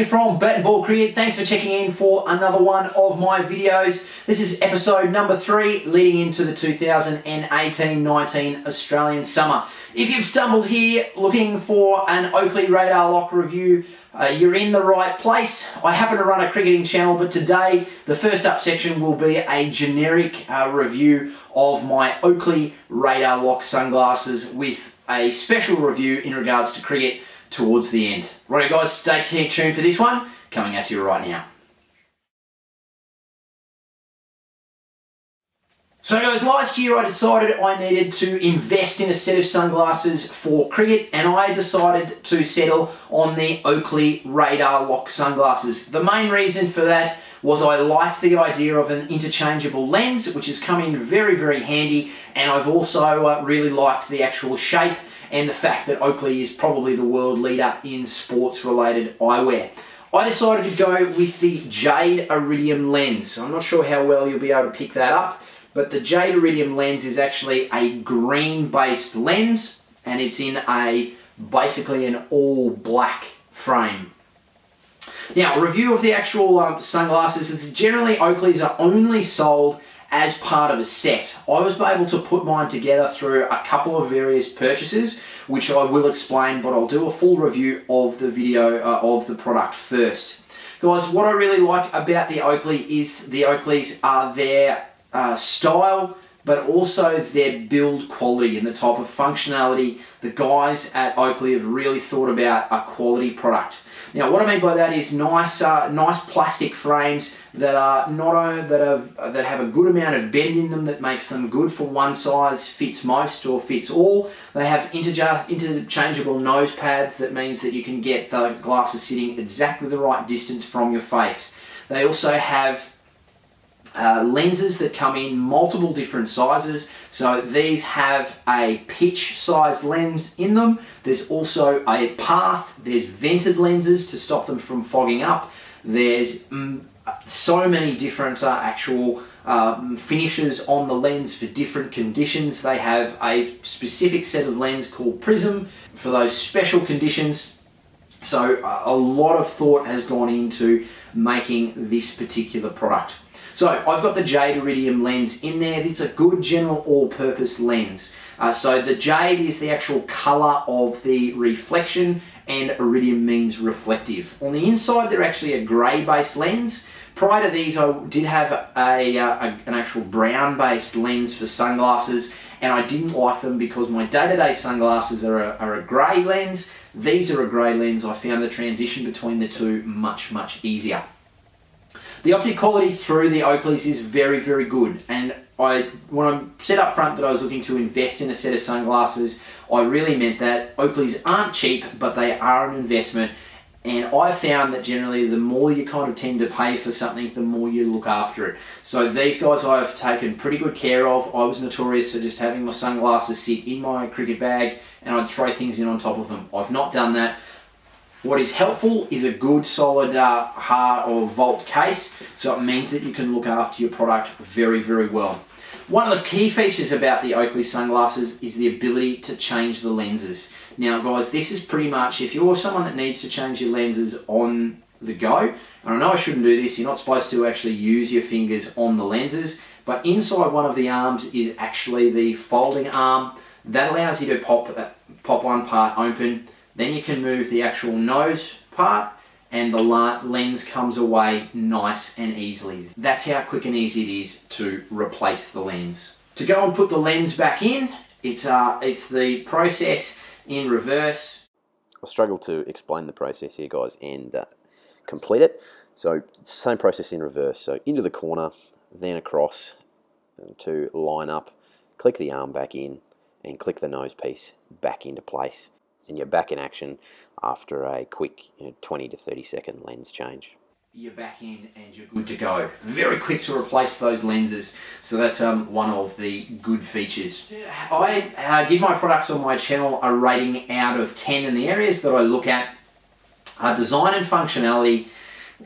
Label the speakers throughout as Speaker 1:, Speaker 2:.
Speaker 1: here from Bat and Ball Cricket. Thanks for checking in for another one of my videos. This is episode number 3 leading into the 2018-19 Australian summer. If you've stumbled here looking for an Oakley Radarlock review, you're in the right place. I happen to run a cricketing channel, but today the first up section will be a generic review of my Oakley Radarlock sunglasses with a special review in regards to cricket towards the end. Right guys, stay tuned for this one, coming at you right now. So guys, last year I decided I needed to invest in a set of sunglasses for cricket, and I decided to settle on the Oakley Radarlock sunglasses. The main reason for that was I liked the idea of an interchangeable lens, which has come in very, very handy, and I've also really liked the actual shape and the fact that Oakley is probably the world leader in sports-related eyewear. I decided to go with the Jade Iridium lens. I'm not sure how well you'll be able to pick that up, but the Jade Iridium lens is actually a green-based lens, and it's in basically an all-black frame. Now, a review of the actual sunglasses is generally Oakley's are only sold as part of a set. I was able to put mine together through a couple of various purchases, which I will explain, but I'll do a full review of the video of the product first. Guys, what I really like about the Oakley is the Oakleys are their style, but also their build quality and the type of functionality. The guys at Oakley have really thought about a quality product. Now, what I mean by that is nice plastic frames that are that have a good amount of bend in them that makes them good for one size fits most or fits all. They have interchangeable nose pads. That means that you can get the glasses sitting exactly the right distance from your face. They also have lenses that come in multiple different sizes. So these have a pitch size lens in them. There's also a path. There's vented lenses to stop them from fogging up. There's so many different actual finishes on the lens for different conditions. They have a specific set of lens called Prizm for those special conditions. So a lot of thought has gone into making this particular product. So I've got the Jade Iridium lens in there. It's a good general all-purpose lens. So the jade is the actual colour of the reflection, and iridium means reflective. On the inside, they're actually a grey-based lens. Prior to these, I did have an actual brown-based lens for sunglasses, and I didn't like them because my day-to-day sunglasses are a grey lens. These are a grey lens. I found the transition between the two much, much easier. The optic quality through the Oakleys is very, very good, and when I said up front that I was looking to invest in a set of sunglasses, I really meant that. Oakleys aren't cheap, but they are an investment, and I found that generally the more you kind of tend to pay for something, the more you look after it. So these guys I've taken pretty good care of. I was notorious for just having my sunglasses sit in my cricket bag and I'd throw things in on top of them. I've not done that. What is helpful is a good solid hard or vault case, so it means that you can look after your product very, very well. One of the key features about the Oakley sunglasses is the ability to change the lenses. Now guys, this is pretty much, if you're someone that needs to change your lenses on the go, and I know I shouldn't do this, you're not supposed to actually use your fingers on the lenses, but inside one of the arms is actually the folding arm. That allows you to pop one part open. Then you can move the actual nose part and the lens comes away nice and easily. That's how quick and easy it is to replace the lens. To go and put the lens back in, it's the process in reverse.
Speaker 2: I'll struggle to explain the process here, guys, and complete it. So same process in reverse. So into the corner, then across to line up, click the arm back in and click the nose piece back into place. And you're back in action after a quick 20 to 30 second lens change.
Speaker 1: You're back in and you're good to go. Very quick to replace those lenses, so that's one of the good features. I give my products on my channel a rating out of 10 in the areas that I look at. Design and functionality,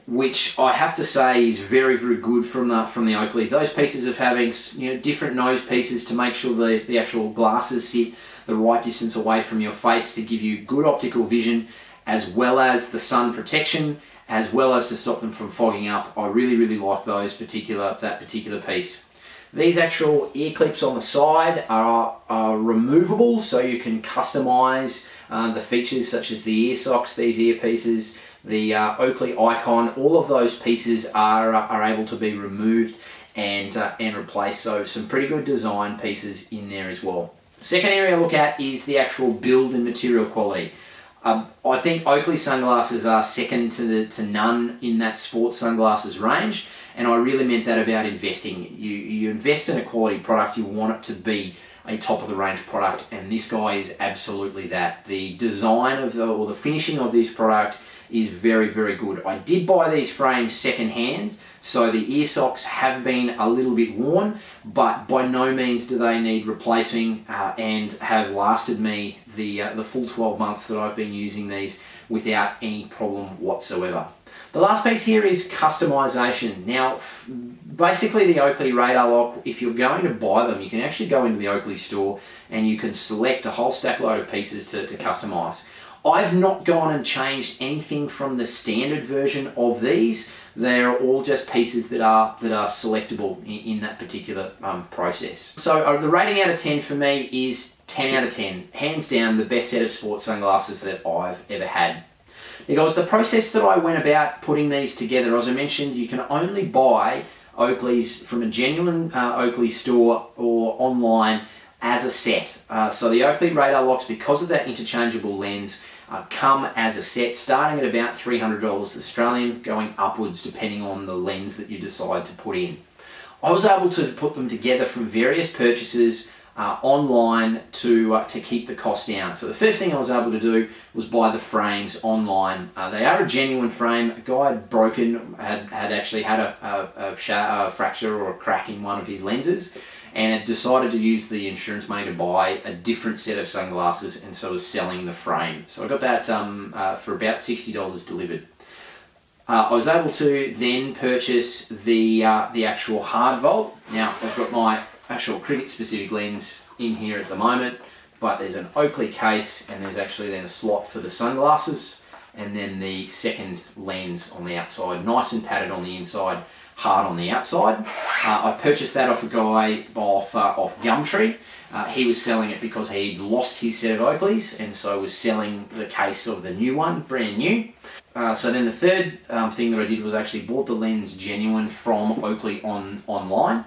Speaker 1: which I have to say is very, very good from the Oakley. Those pieces of having different nose pieces to make sure the actual glasses sit the right distance away from your face to give you good optical vision, as well as the sun protection as well as to stop them from fogging up. I really like that particular piece. These actual ear clips on the side are removable, so you can customize the features such as the ear socks, these earpieces, the Oakley icon. All of those pieces are able to be removed and replaced. So some pretty good design pieces in there as well. Second area I look at is the actual build and material quality. I think Oakley sunglasses are second to none in that sports sunglasses range, and I really meant that about investing. You invest in a quality product, you want it to be a top of the range product, and this guy is absolutely that. The design of the finishing of this product is very good. I did buy these frames second hand, so the ear socks have been a little bit worn, but by no means do they need replacing, and have lasted me the full 12 months that I've been using these without any problem whatsoever. The last piece here is customization. Now, basically the Oakley Radarlock, if you're going to buy them, you can actually go into the Oakley store and you can select a whole stack load of pieces to customize. I've not gone and changed anything from the standard version of these. They're all just pieces that are selectable in that particular process. So the rating out of 10 for me is 10 out of 10. Hands down, the best set of sports sunglasses that I've ever had. Now guys, the process that I went about putting these together, as I mentioned, you can only buy Oakleys from a genuine Oakley store or online as a set. So the Oakley Radarlocks, because of that interchangeable lens, come as a set, starting at about $300 Australian, going upwards depending on the lens that you decide to put in. I was able to put them together from various purchases online to keep the cost down. So the first thing I was able to do was buy the frames online. They are a genuine frame. A guy had actually had a fracture or a crack in one of his lenses, and had decided to use the insurance money to buy a different set of sunglasses, and so was selling the frame. So I got that for about $60 delivered. I was able to then purchase the actual hard vault. Now I've got my actual cricket specific lens in here at the moment, but there's an Oakley case, and there's actually then a slot for the sunglasses, and then the second lens on the outside, nice and padded on the inside, hard on the outside. I purchased that off a guy off Gumtree. He was selling it because he'd lost his set of Oakleys, and so was selling the case of the new one, brand new. So then the third thing that I did was actually bought the lens genuine from Oakley online.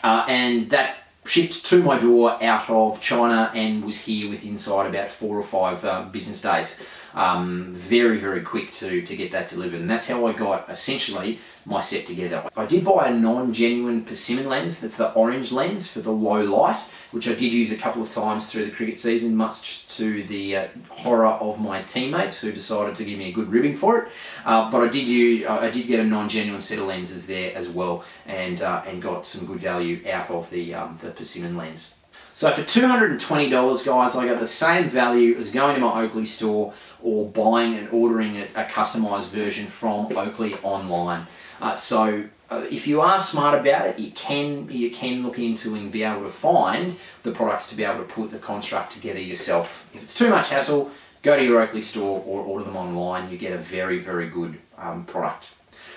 Speaker 1: And that shipped to my door out of China and was here with inside about 4 or 5 business days. Very quick to get that delivered, and that's how I got essentially my set together. I did buy a non-genuine persimmon lens, that's the orange lens for the low light, which I did use a couple of times through the cricket season, much to the horror of my teammates who decided to give me a good ribbing for it. But I did get a non-genuine set of lenses there as well, and got some good value out of the persimmon lens. So for $220, guys, I got the same value as going to my Oakley store or buying and ordering a customized version from Oakley online. So if you are smart about it, you can look into and be able to find the products to be able to put the construct together yourself. If it's too much hassle, go to your Oakley store or order them online. You get a very good product.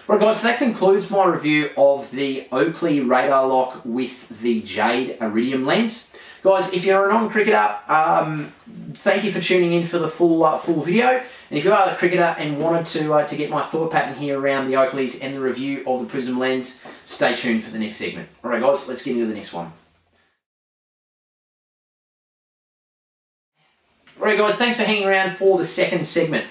Speaker 1: Right guys, so that concludes my review of the Oakley Radarlock with the Jade Iridium lens. Guys, if you're a non-cricketer, thank you for tuning in for the full video. And if you are a cricketer and wanted to get my thought pattern here around the Oakleys and the review of the Prizm lens, stay tuned for the next segment. Alright guys, let's get into the next one. Alright guys, thanks for hanging around for the second segment.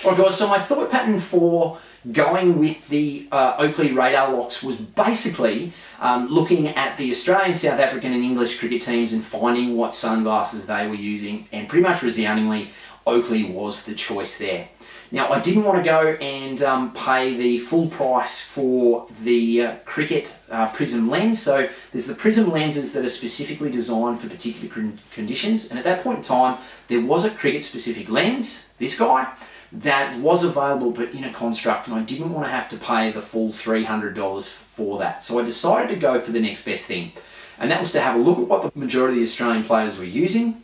Speaker 1: Alright guys, so my thought pattern for going with the Oakley Radarlocks was basically looking at the Australian, South African and English cricket teams and finding what sunglasses they were using, and pretty much resoundingly Oakley was the choice there. Now I didn't want to go and pay the full price for the cricket Prizm lens. So there's the Prizm lenses that are specifically designed for particular conditions, and at that point in time there was a cricket specific lens, this guy, that was available but in a construct, and I didn't want to have to pay the full $300 for that. So I decided to go for the next best thing, and that was to have a look at what the majority of the Australian players were using,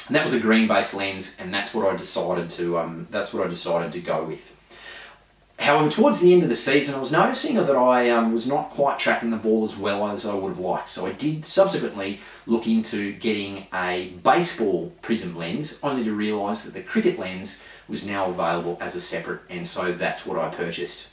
Speaker 1: and that was a green based lens, and that's what I decided to go with. However, towards the end of the season, I was noticing that I was not quite tracking the ball as well as I would have liked. So I did subsequently look into getting a baseball Prizm lens, only to realise that the cricket lens was now available as a separate, and so that's what I purchased.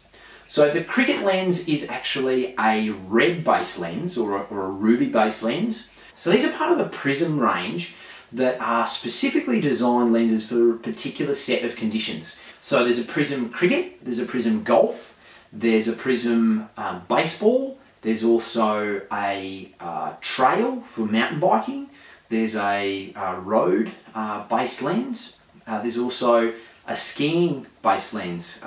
Speaker 1: So the cricket lens is actually a red-based lens or a ruby-based lens. So these are part of the Prizm range that are specifically designed lenses for a particular set of conditions. So there's a Prizm cricket, there's a Prizm golf, there's a Prizm baseball, there's also a trail for mountain biking, there's a road based lens, there's also a skiing based lens,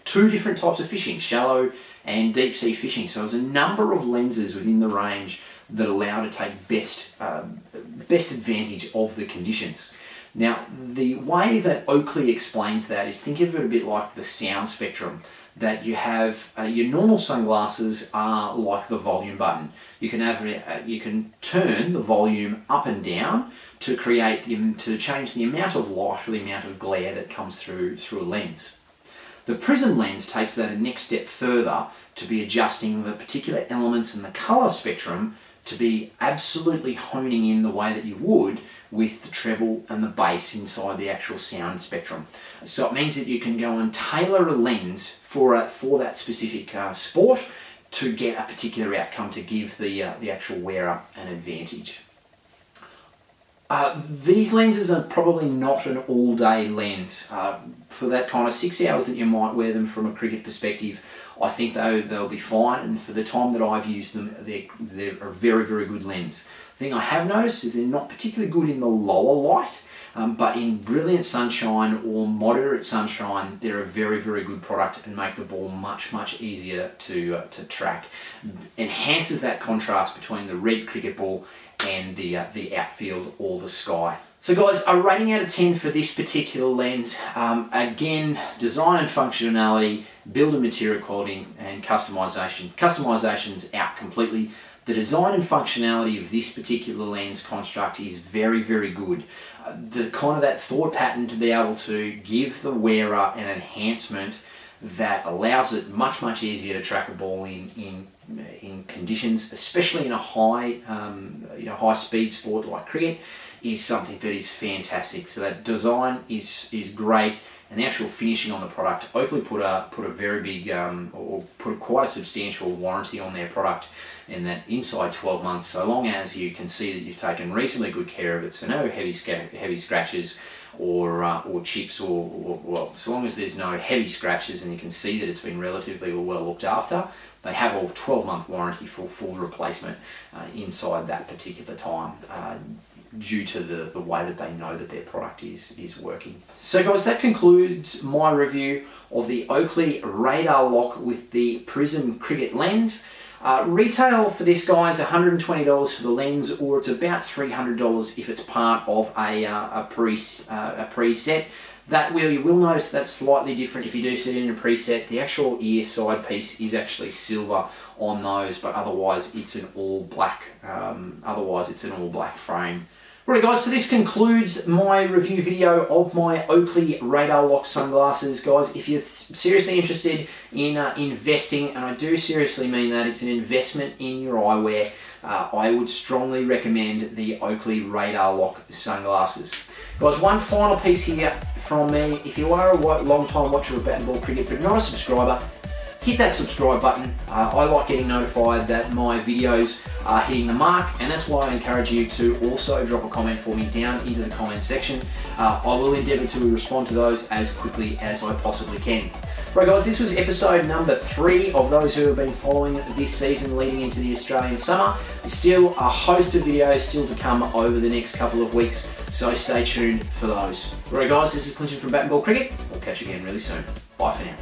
Speaker 1: two different types of fishing, shallow and deep sea fishing. So there's a number of lenses within the range that allow to take best advantage of the conditions. Now, the way that Oakley explains that is, think of it a bit like the sound spectrum, that you have your normal sunglasses are like the volume button. You can turn the volume up and down to change the amount of light or the amount of glare that comes through a lens. The Prizm lens takes that a next step further to be adjusting the particular elements in the color spectrum to be absolutely honing in the way that you would with the treble and the bass inside the actual sound spectrum. So it means that you can go and tailor a lens for that specific sport to get a particular outcome to give the actual wearer an advantage. These lenses are probably not an all-day lens. For that kind of 6 hours that you might wear them from a cricket perspective, I think they'll be fine, and for the time that I've used them, they're a very, very good lens. The thing I have noticed is they're not particularly good in the lower light, but in brilliant sunshine or moderate sunshine, they're a very, very good product and make the ball much, much easier to track. Enhances that contrast between the red cricket ball and the outfield or the sky. So guys, a rating out of 10 for this particular lens. Again, design and functionality, build and material quality, and customization. Customization's out completely. The design and functionality of this particular lens construct is very, very good. The kind of that thought pattern to be able to give the wearer an enhancement that allows it much, much easier to track a ball in conditions, especially in a high speed sport like cricket, is something that is fantastic. So that design is great, and the actual finishing on the product. Oakley put a very big or put quite a substantial warranty on their product, and that inside 12 months, so long as you can see that you've taken reasonably good care of it, so no heavy scratches or chips, or so long as there's no heavy scratches and you can see that it's been relatively well looked after, they have a 12-month warranty for full replacement inside that particular time, due to the way that they know that their product is working. So guys, that concludes my review of the Oakley Radarlock with the Prizm cricket lens. Retail for this, guys, $120 for the lens, or it's about $300 if it's part of a preset. You will notice that's slightly different if you do set it in a preset. The actual ear side piece is actually silver on those, but otherwise it's an all black. Frame. Right guys, so this concludes my review video of my Oakley Radarlock sunglasses. Guys, if you're seriously interested in investing, and I do seriously mean that, it's an investment in your eyewear, I would strongly recommend the Oakley Radarlock sunglasses. Guys, one final piece here from me. If you are a long-time watcher of bat and ball cricket but not a subscriber, hit that subscribe button. I like getting notified that my videos are hitting the mark, and that's why I encourage you to also drop a comment for me down into the comment section. I will endeavour to respond to those as quickly as I possibly can. Right guys, this was episode number 3 of those who have been following this season leading into the Australian summer. There's still a host of videos still to come over the next couple of weeks, so stay tuned for those. Right guys, this is Clinton from Bat and Ball Cricket. We'll catch you again really soon. Bye for now.